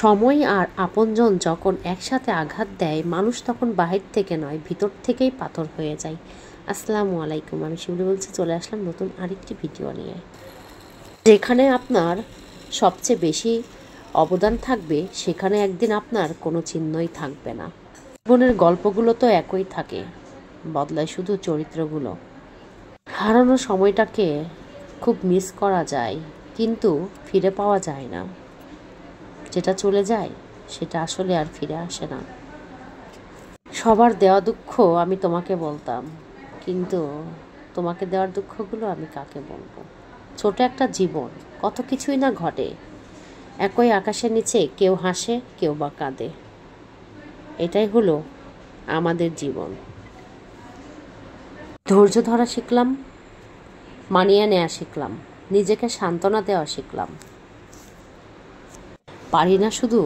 সময় আর আপনজন যখন একসাথে আঘাত দেয়, মানুষ তখন বাহির থেকে নয়, ভিতর থেকেই পাথর হয়ে যায়। আসসালামু আলাইকুম, আমি শিবলি বলছি। চলে আসলাম নতুন আরেকটি ভিডিও নিয়ে, যেখানে আপনার সবচেয়ে বেশি অবদান থাকবে, সেখানে একদিন আপনার কোনো চিহ্নই থাকবে না। জীবনের গল্পগুলো তো একই থাকে, বদলায় শুধু চরিত্রগুলো। হারানো সময়টাকে খুব মিস করা যায়, কিন্তু ফিরে পাওয়া যায় না। যেটা চলে যায় সেটা আসলে আর ফিরে আসে না। সবার দেওয়া দুঃখ আমি তোমাকে বলতাম, কিন্তু তোমাকে দেওয়ার দুঃখগুলো আমি কাকে বলবো। ছোট একটা জীবন, কত কিছুই না ঘটে। একই আকাশের নিচে কেউ হাসে, কেউ বা কাঁদে। এটাই হলো আমাদের জীবন। ধৈর্য ধরা শিখলাম, মানিয়ে নেওয়া শিখলাম, নিজেকে সান্ত্বনা দেওয়া শিখলাম। পারি না শুধু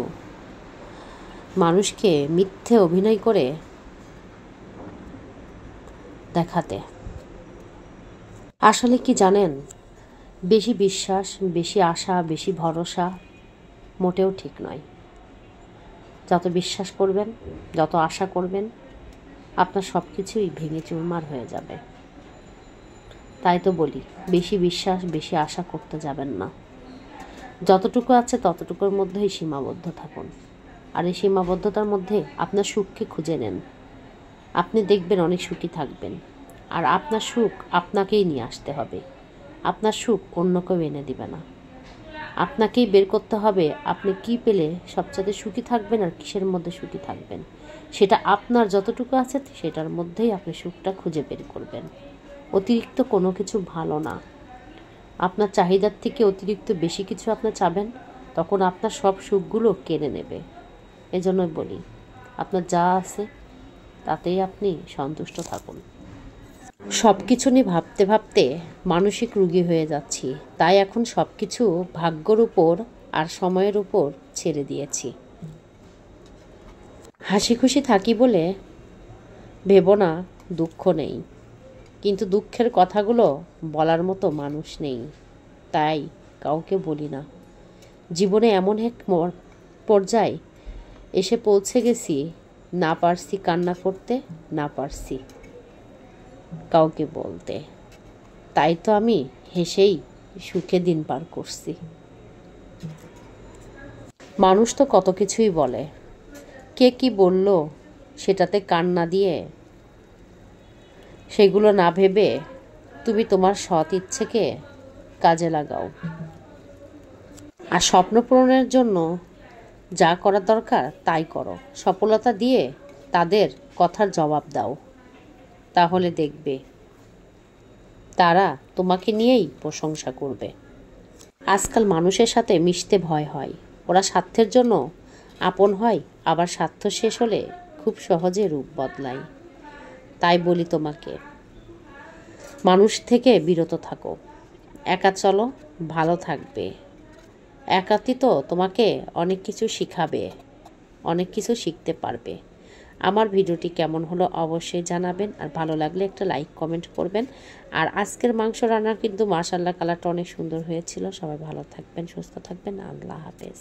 মানুষকে মিথ্যে অভিনয় করে দেখাতে। আসলে কি জানেন, বেশি বিশ্বাস, বেশি আশা, বেশি ভরসা মোটেও ঠিক নয়। যত বিশ্বাস করবেন, যত আশা করবেন, আপনার সব কিছুই ভেঙে চুরমার হয়ে যাবে। তাই তো বলি, বেশি বিশ্বাস, বেশি আশা করতে যাবেন না। যতটুকু আছে ততটুকুর মধ্যেই সীমাবদ্ধ থাকুন। আর এই সীমাবদ্ধতার মধ্যে আপনার সুখকে খুঁজে নেন। আপনি দেখবেন অনেক সুখী থাকবেন। আর আপনার সুখ আপনাকেই নিয়ে আসতে হবে। আপনার সুখ অন্য কেউ এনে দিবে না। আপনাকেই বের করতে হবে আপনি কি পেলে সবচেয়ে সুখী থাকবেন আর কিসের মধ্যে সুখী থাকবেন। সেটা আপনার যতটুকু আছে সেটার মধ্যেই আপনি সুখটা খুঁজে বের করবেন। অতিরিক্ত কোনো কিছু ভালো না। আপনার চাহিদার থেকে অতিরিক্ত বেশি কিছু আপনি চাবেন, তখন আপনার সব সুখগুলো কেড়ে নেবে। এজন্যই বলি, আপনার যা আছে তাতেই আপনি সন্তুষ্ট থাকুন। সব কিছু নিয়ে ভাবতে ভাবতে মানসিক রোগী হয়ে যাচ্ছি। তাই এখন সব কিছু ভাগ্যর উপর আর সময়ের উপর ছেড়ে দিয়েছি। হাসি খুশি থাকি বলে ভেবো না দুঃখ নেই, কিন্তু দুঃখের কথাগুলো বলার মতো মানুষ নেই, তাই কাউকে বলি না। জীবনে এমন এক পর্যায়ে এসে পৌঁছে গেছি, না পারছি কান্না করতে, না পারছি কাউকে বলতে। তাই তো আমি হেসেই সুখে দিন পার করছি। মানুষ তো কত কিছুই বলে, কে কি বলল সেটাতে কান না দিয়ে, সেগুলো না ভেবে তুমি তোমার সৎ ইচ্ছেকে কাজে লাগাও। আর স্বপ্ন পূরণের জন্য যা করা দরকার তাই করো। সফলতা দিয়ে তাদের কথার জবাব দাও, তাহলে দেখবে তারা তোমাকে নিয়েই প্রশংসা করবে। আজকাল মানুষের সাথে মিশতে ভয় হয়। ওরা স্বার্থের জন্য আপন হয়, আবার স্বার্থ শেষ হলে খুব সহজে রূপ বদলায়। তাই বলি তোমাকে, মানুষ থেকে বিরত থাকো, একা চলো, ভালো থাকবে। একাতি তো তোমাকে অনেক কিছু শিখাবে, অনেক কিছু শিখতে পারবে। আমার ভিডিওটি কেমন হলো অবশ্যই জানাবেন, আর ভালো লাগলে একটা লাইক কমেন্ট করবেন। আর আজকের মাংস রান্না কিন্তু মাশাআল্লাহ কালারটা অনেক সুন্দর হয়েছিল। সবাই ভালো থাকবেন, সুস্থ থাকবেন। আল্লাহ হাফেজ।